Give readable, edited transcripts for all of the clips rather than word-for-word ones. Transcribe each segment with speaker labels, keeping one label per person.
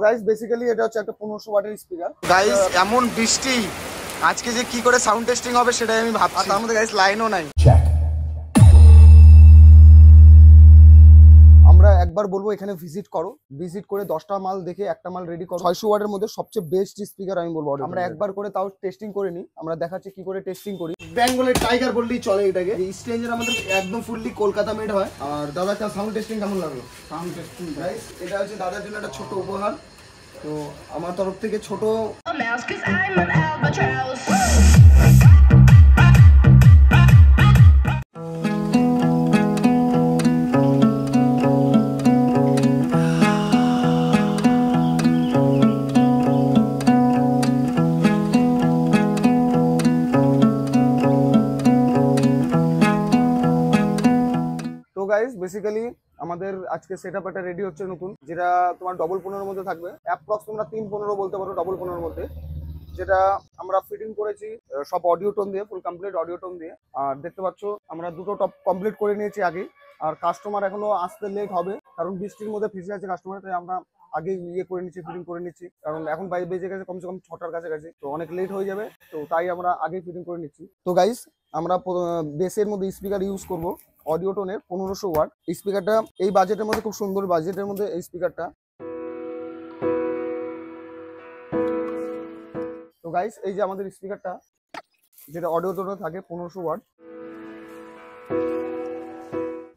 Speaker 1: Guys basically এটা হচ্ছে একটা 1500 ওয়াটের স্পিকার।
Speaker 2: গাইস এমন বৃষ্টি আজকে যে কি করে সাউন্ড টেস্টিং হবে সেটাই আমি ভাবছি। তার মধ্যে গাইস লাইনও নাই।
Speaker 1: আমরা একবার বলবো এখানে ভিজিট করো, ভিজিট করে 10টা মাল দেখে একটা মাল রেডি করো। 600 ওয়াটের মধ্যে সবচেয়ে বেস্ট স্পিকার আমি বলবো। আমরা একবার করে তাও টেস্টিং করে নি, আমরা দেখাচ্ছি কি করে টেস্টিং করি। বেঙ্গলের টাইগার বললেই চলে এটাকে। এই স্টেঞ্জের আমাদের একদম ফুললি কলকাতা মেড হয়। আর দাদা একটা সাউন্ড টেস্টিং কেমন লাগলো? সাউন্ড টেস্টিং গাইস এটা হচ্ছে দাদার জন্য একটা ছোট উপহার। তো আমার তরফ থেকে ছোট গাইস বেসিক্যালি আমাদের আজকে সেটআপ একটা রেডি হচ্ছে নতুন, যেটা তোমার ডবল 15 মধ্যে থাকবে। অ্যাপ্রক্স তোমরা 315 বলতে পারো ডবল 15 মধ্যে, যেটা আমরা ফিটিং করেছি সব অডিও টোন দিয়ে, ফুল কমপ্লিট অডিও টোন দিয়ে। আর দেখতে পাচ্ছ আমরা দুটো টপ কমপ্লিট করে নিয়েছি আগে। আর কাস্টমার এখনো আসতে লেট হবে, কারণ বৃষ্টির মধ্যে ফেসে আছে কাস্টমার, তাই আমরা আগে ইয়ে করে নিচ্ছি, ফিটিং করে নিচ্ছি। কারণ এখন বেজে গেছে কমসে কম 6টার কাছাকাছি, তো অনেক লেট হয়ে যাবে, তো তাই আমরা আগে ফিটিং করে নিচ্ছি। তো গাইস আমরা বেসের মধ্যে স্পিকার ইউজ করব অডিও টোনের 1500 ওয়াট স্পিকারটা। এই বাজেটের মধ্যে খুব সুন্দর বাজেটের মধ্যে এই স্পিকারটা। তো গাইস এই যে আমাদের স্পিকারটা, যেটা অডিও টোনে থাকে 1500 ওয়াট।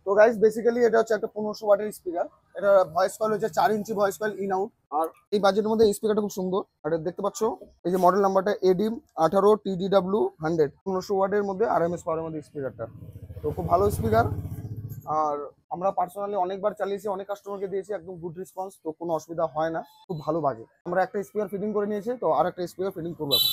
Speaker 1: তো গাইস বেসিক্যালি এটা হচ্ছে একটা 1500 ওয়াটের স্পিকার। এটা ভয়েস কয়েল হচ্ছে 4 inch voice coil in out. আর এই বাজেটের মধ্যে এই স্পিকারটা খুব সুন্দর। আর দেখতে পাচ্ছ এই যে মডেল নাম্বারটা AD 18 TDW 100 1500 ওয়াটের মধ্যে RMS পাওয়ারের মধ্যে স্পিকারটা। তো খুব ভালো স্পিকার। আর আমরা পার্সোনালি অনেকবার চালিয়েছি, অনেক কাস্টমারকে দিয়েছি, একদম গুড রেসপন্স, তো কোনো অসুবিধা হয় না, খুব ভালো বাজে। আমরা একটা স্পিকার ফিটিং করে নিয়েছি, তো আর একটা স্পিকার ফিটিং করবো এখন।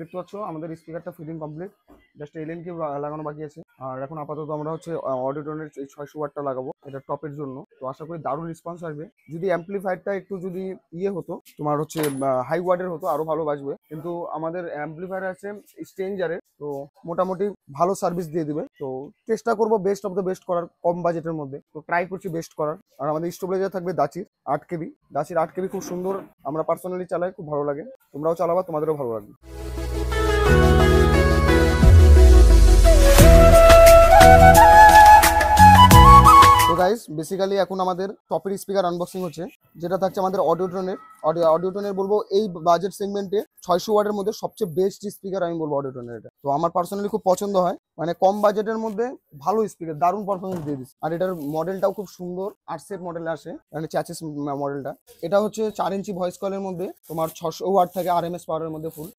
Speaker 1: দেখতে পাচ্ছ আমাদের স্পিকারটা ফিটিং কমপ্লিট, জাস্ট এলএন কি লাগানো বাকি আছে। আর এখন আপাতত আমরা হচ্ছে অডিও টোনের এই 600 ওয়াটটা লাগাবো এটা টপের জন্য। তো আশা করি দারুণ রেসপন্স আসবে। যদি অ্যাম্পলিফায়ারটা একটু যদি ইয়ে হতো, তোমার হচ্ছে হাই ওয়াটের হতো, আরো ভালো বাজবে। কিন্তু আমাদের অ্যাম্পলিফায়ার আছে স্ট্রেঞ্জারের, তো মোটামুটি ভালো সার্ভিস দিয়ে দিবে। তো চেষ্টা করবো বেস্ট অফ দ্য বেস্ট করার, কম বাজেটের মধ্যে। তো ট্রাই করছি বেস্ট করার। আর আমাদের স্টেবিলাইজার থাকবে দাচির 8 KB। দাচির 8 KB খুব সুন্দর, আমরা পার্সোনালি চালাই, খুব ভালো লাগে। তোমরাও চালাবা, তোমাদেরও ভালো লাগবে। তো গাইস বেসিক্যালি এখন আমাদের টপের স্পিকার আনবক্সিং হচ্ছে, যেটা থাকছে আমাদের অডিও টোনের বলবো এই বাজেট সেগমেন্টে 600 ওয়াটের মধ্যে সবচেয়ে বেস্ট স্পিকার আমি বলবো অডিও টোনের এটা। তো আমার পার্সোনালি খুব পছন্দ হয়, মানে কম বাজেটের মধ্যে ভালো স্পিকার, দারুণ পারফরমেন্স দিয়ে দিচ্ছে। আর এটার মডেলটাও খুব সুন্দর, 8 সেট মডেলে আসে, মানে চ্যাচিস মডেলটা। এটা হচ্ছে 4 ইঞ্চি ভয়েস কয়েলের মধ্যে, তোমার 600 ওয়াট থাকে RMS পাওয়ারের মধ্যে ফুল।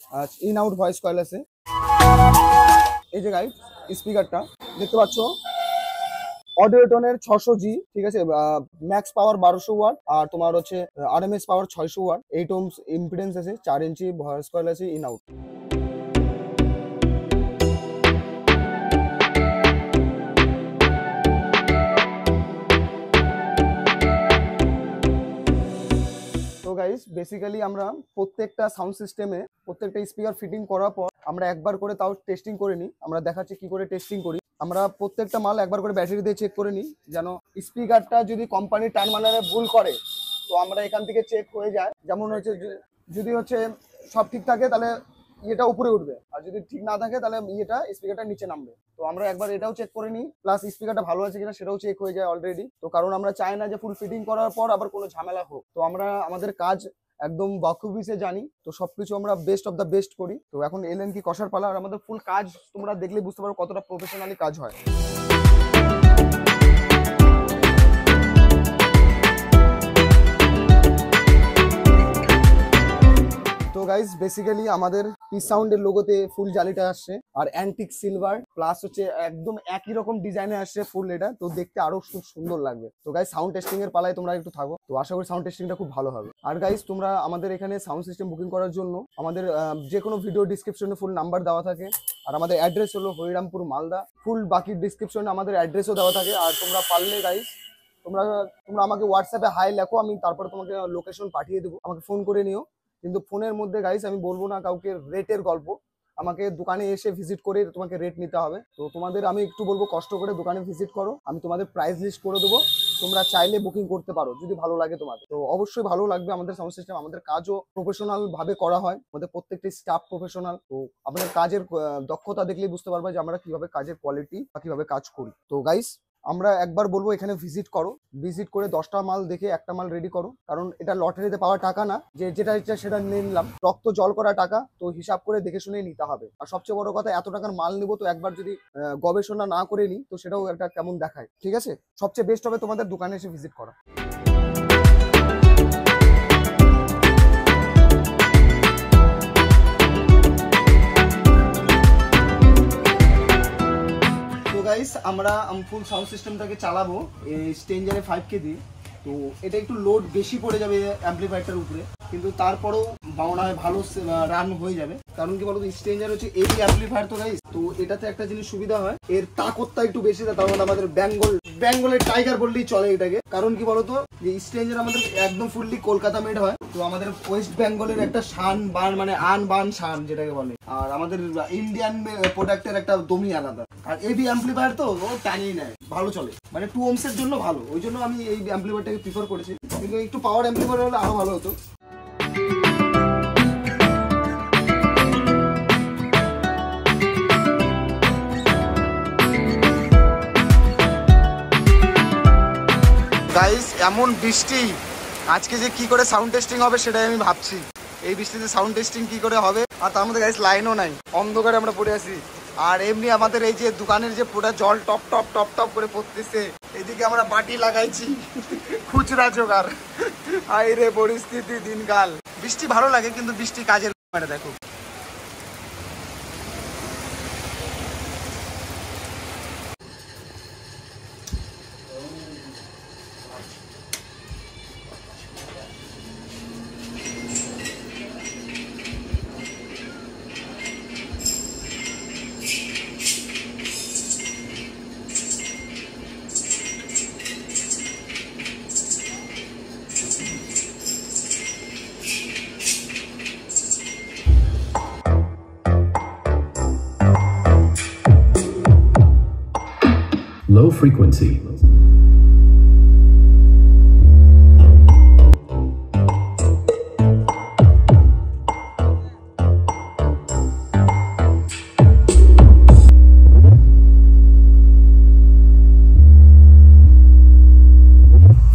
Speaker 1: ইন আউট ভয়েস কয়েল আছে। এই যে গাইস স্পিকারটা দেখতে পাচ্ছ অডিও টোনের 600G, ঠিক আছে। ম্যাক্স পাওয়ার 1200 ওয়াট, আর তোমার হচ্ছে RMS পাওয়ার 600 ওয়াট। 8 ohms ইম্পিডেন্স আছে, 4 ইঞ্চি ভয়েস কয়েল আছে ইন আউট। তো গাইস বেসিক্যালি আমরা প্রত্যেকটা সাউন্ড সিস্টেমে প্রত্যেকটা স্পিকার ফিটিং করার পর আমরা একবার করে তাও টেস্টিং করে নিই। আমরা দেখাচ্ছি কি করে টেস্টিং করি। আমরা প্রত্যেকটা মাল একবার করে ব্যাটারি দিয়ে চেক করে নিই, যেন স্পিকারটা যদি কোম্পানির টার্মিনালে ভুল করে, তো আমরা এখান থেকে চেক হয়ে যায়। যেমন হচ্ছে যদি হচ্ছে সব ঠিক থাকে তাহলে ইয়েটা উপরে উঠবে, আর যদি ঠিক না থাকে তাহলে স্পিকারটা নিচে নামবে। তো আমরা একবার এটাও চেক করে নিই, প্লাস স্পিকারটা ভালো আছে কিনা সেটাও চেক হয়ে যায় অলরেডি। তো কারণ আমরা চাই না যে ফুল ফিটিং করার পর আবার কোনো ঝামেলা হোক। তো আমরা আমাদের কাজ একদম বাখুবিসে জানি, তো সবকিছু আমরা বেস্ট অফ দ্য বেস্ট করি। তো এখন এলএন কি কষার পালা, আর আমাদের ফুল কাজ তোমরা দেখলে বুঝতে পারো কতটা প্রফেশনালি কাজ হয়। তো গাইস বেসিক্যালি আমাদের পিস সাউন্ডের লোগোতে ফুল জালিটা আসছে, আর অ্যান্টিক সিলভার প্লাস হচ্ছে একদম একই রকম ডিজাইনে আসছে ফুল। এটা তো দেখতে আরো খুব সুন্দর লাগবে। তো গাইস সাউন্ড টেস্টিং এর পালায় তোমরা একটু থাকো, তো আশা করি সাউন্ড টেস্টিংটা খুব ভালো হবে। আর গাইস তোমরা আমাদের এখানে সাউন্ড সিস্টেম বুকিং করার জন্য আমাদের যে কোনো ভিডিও ডিসক্রিপশনে ফুল নাম্বার দেওয়া থাকে। আর আমাদের অ্যাড্রেস হলো হরিরামপুর মালদা। ফুল বাকি ডিসক্রিপশনে আমাদের অ্যাড্রেসও দেওয়া থাকে। আর তোমরা পারলে গাইস তোমরা আমাকে হোয়াটসঅ্যাপে হাই লেখো, আমি তারপরে তোমাকে লোকেশন পাঠিয়ে দেবো, আমাকে ফোন করে নিও। কিন্তু ফোনের মধ্যে গাইস আমি বলবো না কাউকে রেটের গল্প, আমাকে দোকানে এসে ভিজিট করে তোমাকে রেট নিতে হবে। তো তোমাদের আমি একটু বলবো কষ্ট করে দোকানে ভিজিট করো, আমি তোমাদের প্রাইস লিস্ট করে দেবো, তোমরা চাইলে বুকিং করতে পারো যদি ভালো লাগে তোমাদের। তো অবশ্যই ভালো লাগবে আমাদের সাউন্ড সিস্টেম, আমাদের কাজও প্রফেশনাল ভাবে করা হয়, আমাদের প্রত্যেকটি স্টাফ প্রফেশনাল। তো আমাদের কাজের দক্ষতা দেখলেই বুঝতে পারবে যে আমরা কিভাবে কাজের কোয়ালিটি বা কিভাবে কাজ করি। তো গাইস আমরা একবার বলবো এখানে ভিজিট করো, ভিজিট করে 10টা মাল দেখে একটা মাল রেডি করো, কারণ এটা লটারিতে পাওয়া টাকা না যে যেটা ইচ্ছা সেটা নিয়ে নিলাম, রক্ত জল করা টাকা, তো হিসাব করে দেখে শুনে নিতে হবে। আর সবচেয়ে বড় কথা, এত টাকার মাল নিবো তো একবার যদি গবেষণা না করে নিই তো সেটাও একটা কেমন দেখায়। ঠিক আছে, সবচেয়ে বেস্ট হবে তোমাদের দোকানে এসে ভিজিট করা। গাইস আমরা ফুল সাউন্ড সিস্টেমটাকে চালাবো এই স্ট্রেঞ্জারে 5K দিয়ে। তো এটা একটু লোড বেশি পড়ে যাবে অ্যাম্পলিফায়ারটার উপরে, কিন্তু তারপরেও মনে হয় ভালো রান হয়ে যাবে। কারণ কি বলতো, স্ট্রেঞ্জার হচ্ছে এই অ্যাম্পলিফায়ার তো গাইস, তো এটাতে একটা জিনিস সুবিধা হয়, এর তাকতটা একটু বেশি দেয়। তার মানে আমাদের বেঙ্গলের টাইগার বললেই চলে এটাকে। কারণ কি বলতো, যে স্ট্রেঞ্জার আমাদের একদম ফুললি কলকাতা মেড হয়, তো আমাদের ওয়েস্ট বেঙ্গলের একটা শান বান মানে আন বান শান যেটাকে বলে, আর আমাদের ইন্ডিয়ান প্রোডাক্টের একটা দমই আলাদা। আর এবি অ্যাম্পলিফায়ার তো ও টানিয়ে নেয়, ভালো চলে, মানে 2 ohms এর জন্য ভালো, ওই জন্য আমি এই অ্যাম্পলিফায়ারটাকে প্রিফার করেছি। কিন্তু একটু পাওয়ার অ্যাম্পলিফায়ার হলে আরো ভালো হতো।
Speaker 2: গাইস এমন বৃষ্টি, আজকে যে কি করে সাউন্ড টেস্টিং হবে সেটাই আমি ভাবছি। এই বৃষ্টিতে সাউন্ড টেস্টিং কি করে হবে, আর তার মধ্যে গাইস লাইনও নাই, অন্ধকারে আমরা পড়ে আছি। আর এমনি আমাদের এই যে দোকানের যে পুরো জল টপ টপ টপ টপ করে পড়তেছে, এদিকে আমরা বাটি লাগাইছি খুচরা জোগাড়। হাই রে পরিস্থিতি দিনকাল। বৃষ্টি ভালো লাগে কিন্তু বৃষ্টি কাজের মানে দেখো।
Speaker 3: Low frequency.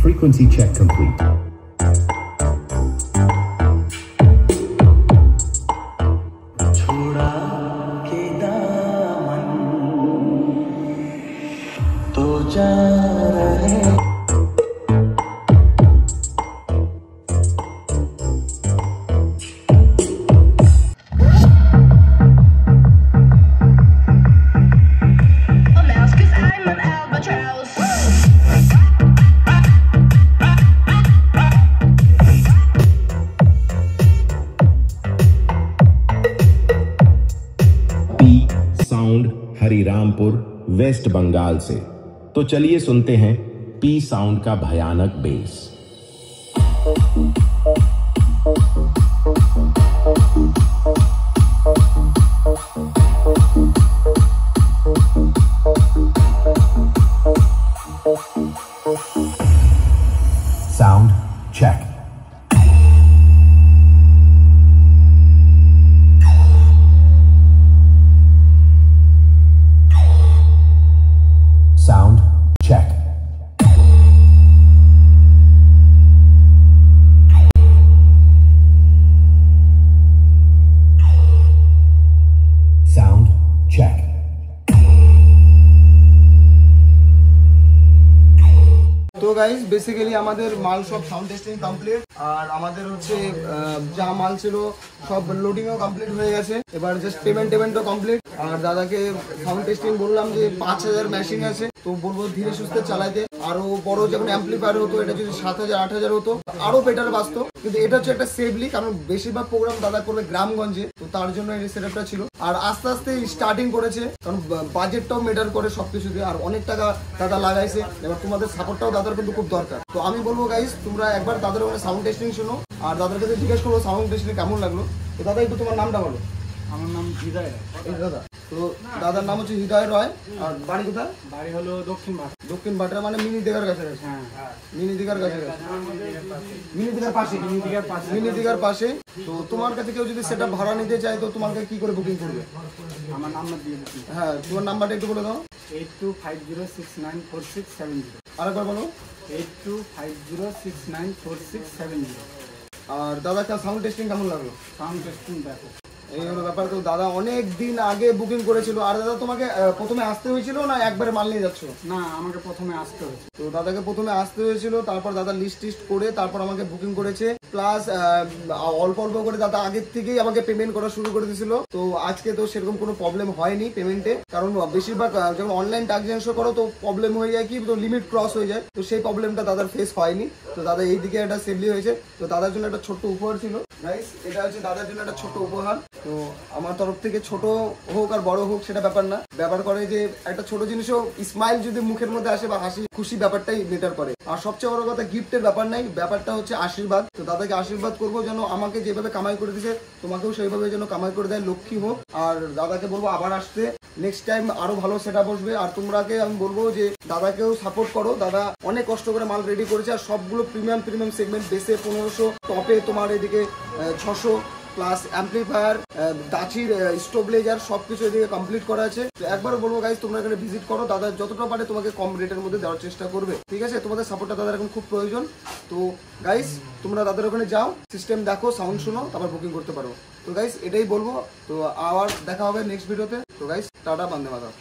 Speaker 3: Frequency check complete.
Speaker 4: Sound Harirampur west Bengal से। तो चलिए सुनते हैं पी साउंड का भयानक bass. Sound check. Sound check. Sound check.
Speaker 1: তো গাইস বেসিক্যালি আমাদের মাল সব সাউন্ড টেস্টিং কমপ্লিট, আর আমাদের হচ্ছে যা মাল ছিল সব লোডিংও কমপ্লিট হয়ে গেছে। এবার জাস্ট পেমেন্টও কমপ্লিট। আর দাদাকে সাউন্ড টেস্টিং বললাম যে 5000 মেশিন আছে, তো বলবো ধীরে সুস্থে চালাইতে। আরো বড় যখন অ্যাম্পলিফায়ার হতো, এটা যদি 7000 8000 হতো আরো বেটার বাঁচতো। কিন্তু এটা হচ্ছে একটা সেফলি, কারণ বেশিরভাগ প্রোগ্রাম দাদা করবে গ্রামগঞ্জে, তো তার জন্য এই সেটআপটা ছিল। আর আস্তে আস্তে স্টার্টিং করেছে, কারণ বাজেটটাও ম্যাটার করে সবকিছুতে, আর অনেক টাকা দাদা লাগাইছে। এবার তোমাদের সাপোর্টটাও দাদার কিন্তু খুব দরকার। তো আমি বলবো গাইস, তোমরা একবার দাদার ওখানে সাউন্ড টেস্টিং শোনো, আর দাদার কাছে জিজ্ঞেস করবো সাউন্ড টেস্টিং কেমন লাগলো। তো দাদা একটু তোমার নামটা বলো।
Speaker 5: আমার নাম হৃদয় রায়।
Speaker 1: এই দাদা, তো দাদার নাম হচ্ছে হৃদয় রয়। আর বাড়ি কোথায়?
Speaker 5: বাড়ি হলো দক্ষিণ ভারত।
Speaker 1: দক্ষিণ ভাটরা, মানে মিনি দিঘার কাছে।
Speaker 5: হ্যাঁ,
Speaker 1: মিনি দিঘার কাছে, মিনি দিঘার পাশে, মিনি দিঘার পাশে। তো তোমার কাছে কেউ যদি সেটা ভাড়া নিতে চায়, তো তোমাকে কি করে বুকিং করবে?
Speaker 5: আমার নাম্বার দিয়ে দিচ্ছি।
Speaker 1: হ্যাঁ, তোমার নাম্বারটা একটু বলে দাও।
Speaker 5: 8250694670।
Speaker 1: আরেকবার বলো।
Speaker 5: 8250694670।
Speaker 1: আর দাদা সাউন্ড টেস্টিং কেমন লাগলো?
Speaker 5: সাউন্ড টেস্টিং দেখো।
Speaker 1: এই হলো ব্যাপার। তো দাদা অনেক দিন আগে বুকিং করেছিল। আর দাদা তোমাকে প্রথমে আসতে হয়েছিল না একবারে মাল নিয়ে যাচ্ছ?
Speaker 5: না, আমাকে প্রথমে আসতে হয়েছে।
Speaker 1: তো দাদাকে প্রথমে আসতে হয়েছিল, তারপর দাদা লিস্ট টিস্ট করে তারপর আমাকে বুকিং করেছে। প্লাস অল্প অল্প করে দাদা আগের থেকেই আমাকে পেমেন্ট করা শুরু করে দিয়েছিল। তো আজকে তো সেরকম কোনো প্রবলেম হয়নি পেমেন্টে, কারণ বেশিরভাগ যখন অনলাইন ট্রানজাকশন করো তো প্রবলেম হয়ে যায় কি, তো লিমিট ক্রস হয়ে যায়। তো সেই প্রবলেমটা দাদার ফেস হয়নি। তো দাদা এইদিকে একটা সেফলি হয়েছে। তো দাদার জন্য একটা ছোট্ট উপহার ছিল গাইস, এটা হচ্ছে দাদার জন্য একটা ছোট্ট উপহার। তো আমার তরফ থেকে ছোট হোক আর বড় হোক সেটা ব্যাপার না, ব্যাপার করে যে একটা ছোট জিনিসও স্মাইল যদি মুখের মধ্যে আসে বা হাসি খুশি, ব্যাপারটাই মেটার করে। আর সবচেয়ে বড় কথা, গিফটের ব্যাপার নাই, ব্যাপারটা হচ্ছে আশীর্বাদ। তো দাদাকে আশীর্বাদ করবো যেন আমাকে যেভাবে কামাই করে দিয়েছে তোমাকেও সেইভাবে যেন কামাই করে দেয়, লক্ষ্মী হোক। আর দাদাকে বলবো আবার আসতে, নেক্সট টাইম আরো ভালো সেটআপ বসবে। আর তোমরাকে আমি বলবো যে দাদাকেও সাপোর্ট করো। দাদা অনেক কষ্ট করে মাল রেডি করেছে, আর সবগুলো প্রিমিয়াম সেগমেন্ট, বেসে 1500, টপে তোমার এদিকে 600, প্লাস অ্যাম্পলিফায়ার, দাচির স্টোবলেজার, সবকিছু এদিকে কমপ্লিট করা আছে। তো একবার বলবো গাইস, তোমরা এখানে ভিজিট করো। দাদা যতটা পারে তোমাকে কম রেটের মধ্যে দেওয়ার চেষ্টা করবে, ঠিক আছে? তোমাদের সাপোর্টটা দাদার এখন খুব প্রয়োজন। তো গাইস, তোমরা দাদার ওখানে যাও, সিস্টেম দেখো, সাউন্ড শোনো, তারপর বুকিং করতে পারো। তো গাইস এটাই বলবো। তো আবার দেখা হবে নেক্সট ভিডিওতে। তো গাইস টাটা, বন্দে মাতরম।